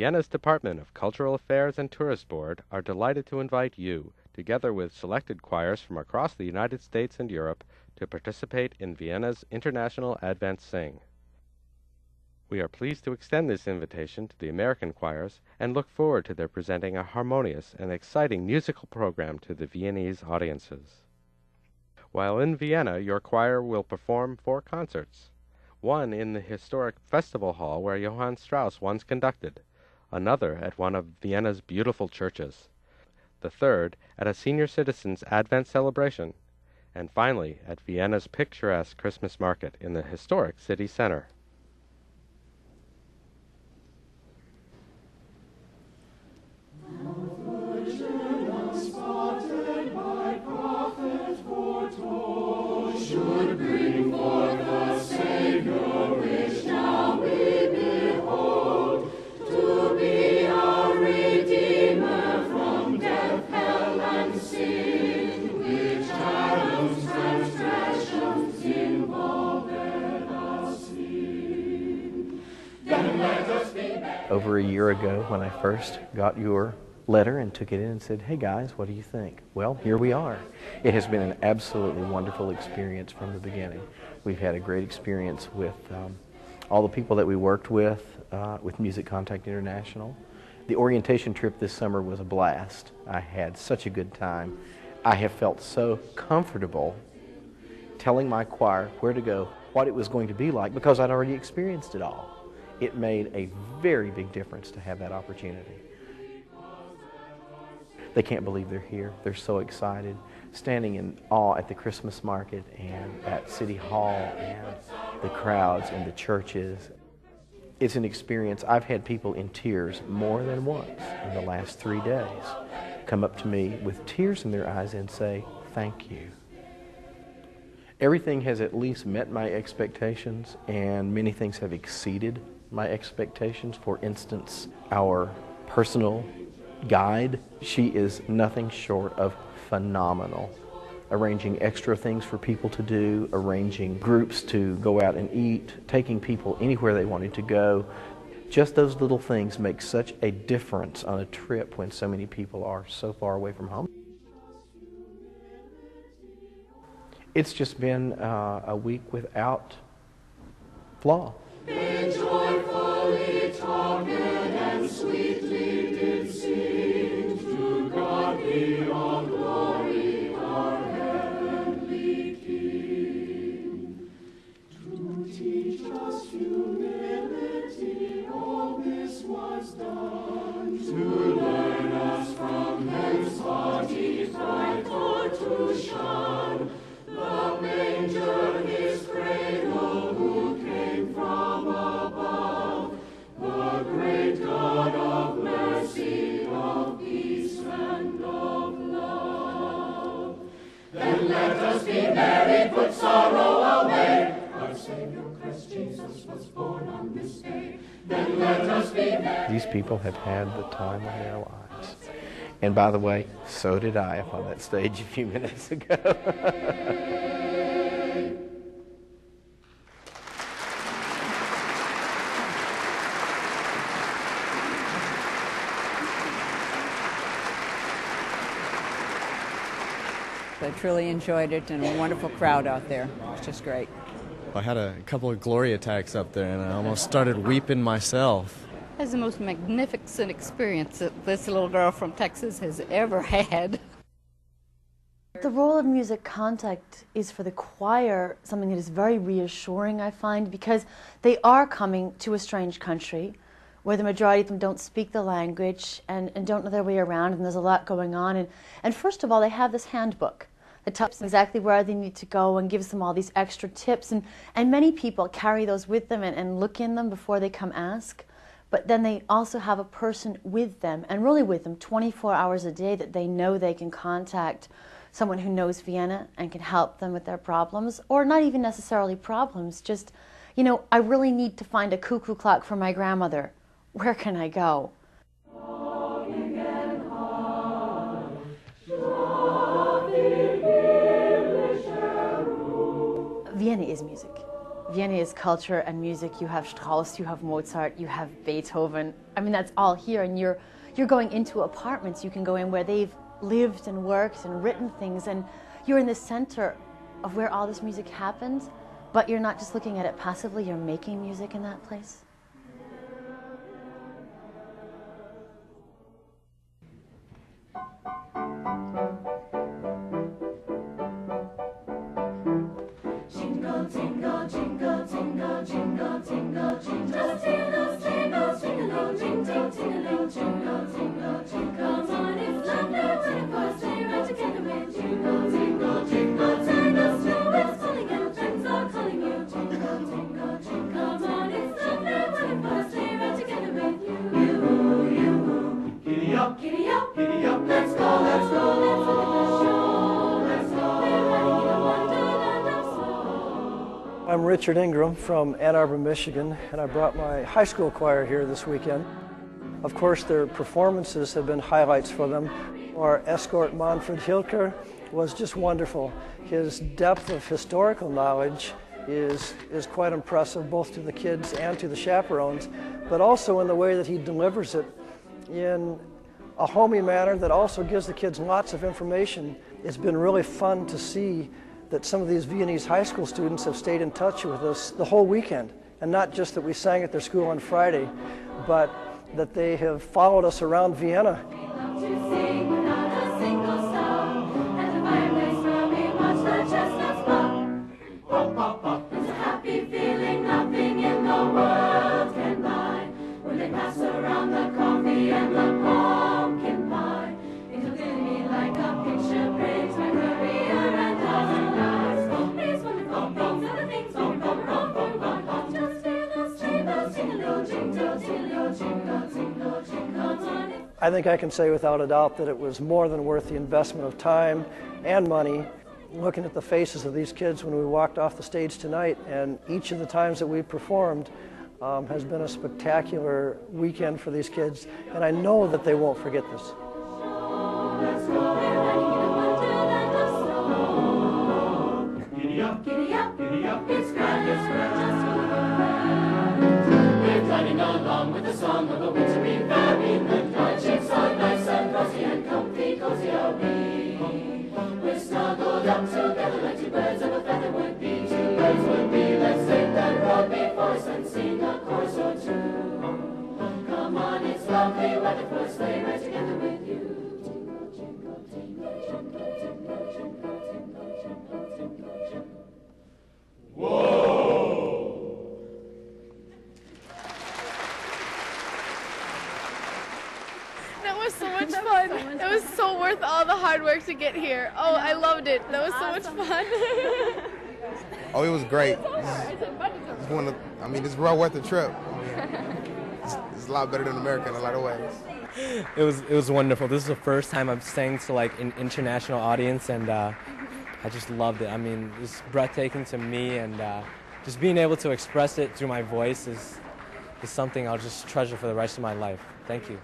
Vienna's Department of Cultural Affairs and Tourist Board are delighted to invite you, together with selected choirs from across the United States and Europe, to participate in Vienna's International Advent Sing. We are pleased to extend this invitation to the American choirs and look forward to their presenting a harmonious and exciting musical program to the Viennese audiences. While in Vienna, your choir will perform 4 concerts. One in the historic festival hall where Johann Strauss once conducted, another at one of Vienna's beautiful churches, the third at a senior citizens' Advent celebration, and finally at Vienna's picturesque Christmas market in the historic city center. Over a year ago, when I first got your letter and took it in and said, "Hey guys, what do you think?" Well, here we are. It has been an absolutely wonderful experience from the beginning. We've had a great experience with all the people that we worked with Music Contact International. The orientation trip this summer was a blast. I had such a good time. I have felt so comfortable telling my choir where to go, what it was going to be like, because I'd already experienced it all. It made a very big difference to have that opportunity. They can't believe they're here. They're so excited, standing in awe at the Christmas market and at City Hall and the crowds in the churches. It's an experience. I've had people in tears more than once in the last 3 days come up to me with tears in their eyes and say, "Thank you." Everything has at least met my expectations, and many things have exceeded my expectations. For instance, our personal guide, she is nothing short of phenomenal. Arranging extra things for people to do, arranging groups to go out and eat, taking people anywhere they wanted to go. Just those little things make such a difference on a trip when so many people are so far away from home. It's just been a week without flaw. They joyfully talked and sweetly did sing, to God be all glory, our heavenly King. To teach us humility, all this was done, to learn us from men's haughty pride for to shun. The manger, his cradle, who came from above, the great God of mercy, of peace, and of love. Then let us be merry, put sorrow away. Our Savior Christ Jesus was born on this day. Then let us be merry. These people have had the time of their lives. And by the way, so did I up on that stage a few minutes ago. I truly enjoyed it, and a wonderful crowd out there. It was just great. I had a couple of glory attacks up there, and I almost started weeping myself. It was the most magnificent experience that this little girl from Texas has ever had. The role of music contact is for the choir something that is very reassuring, I find, because they are coming to a strange country where the majority of them don't speak the language and don't know their way around, and there's a lot going on. And first of all, they have this handbook that tells them exactly where they need to go and gives them all these extra tips. And many people carry those with them and look in them before they come ask. But then they also have a person with them, and really with them 24 hours a day, that they know they can contact someone who knows Vienna and can help them with their problems, or not even necessarily problems, just, you know, I really need to find a cuckoo clock for my grandmother. Where can I go? Vienna is music. Viennese culture and music. You have Strauss, you have Mozart, you have Beethoven. I mean, that's all here, and you're going into apartments. You can go in where they've lived and worked and written things, and you're in the center of where all this music happens, but you're not just looking at it passively, you're making music in that place. Jingle, jingle, jingle, jingle, jingle, jingle, jingle, jingle, jingle, jingle, jingle, jingle, jingle, jingle, jingle. Come on, it's lovely when it was day right together with jingle, jingle, jingle, jingle, jingle, calling and friends are calling you. Jingle, jingle, jingle. Come on, it's lovely when it was day right together with you. You. Giddy up, giddy up, giddy up. Let's go, let's go, let's look at the show. Let's go. We're riding in a wonderland of snow. I'm Richard Ingram from Ann Arbor, Michigan, and I brought my high school choir here this weekend. Of course, their performances have been highlights for them. Our escort, Manfred Hilker, was just wonderful. His depth of historical knowledge is quite impressive, both to the kids and to the chaperones, but also in the way that he delivers it in a homey manner that also gives the kids lots of information. It's been really fun to see that some of these Viennese high school students have stayed in touch with us the whole weekend, and not just that we sang at their school on Friday, but that they have followed us around Vienna. I think I can say without a doubt that it was more than worth the investment of time and money. Looking at the faces of these kids when we walked off the stage tonight, and each of the times that we performed has been a spectacular weekend for these kids, and I know that they won't forget this. Giddy up, giddy up, giddy up, it's grand, just we're gliding along with the song of a wintry fairyland. Our cheeks are nice and rosy and comfy, cozy are we. We're snuggled up together like two birds of a feather would be. Two birds would be, let's sing that roll before us and sing a chorus or two. Come on, it's lovely weather for a sleigh ride together with you. Jingle, jingle, jingle, jingle, jingle, jingle, jingle, jingle, jingle, jingle. Whoa! That was so much fun. It was so worth all the hard work to get here. Oh, I loved it. That was so much fun. Oh, it was great. It's well worth the trip. It's a lot better than America in a lot of ways. It was wonderful. This is the first time I've sang to like an international audience, and I just loved it. I mean, it's breathtaking to me, and just being able to express it through my voice is something I'll just treasure for the rest of my life. Thank you.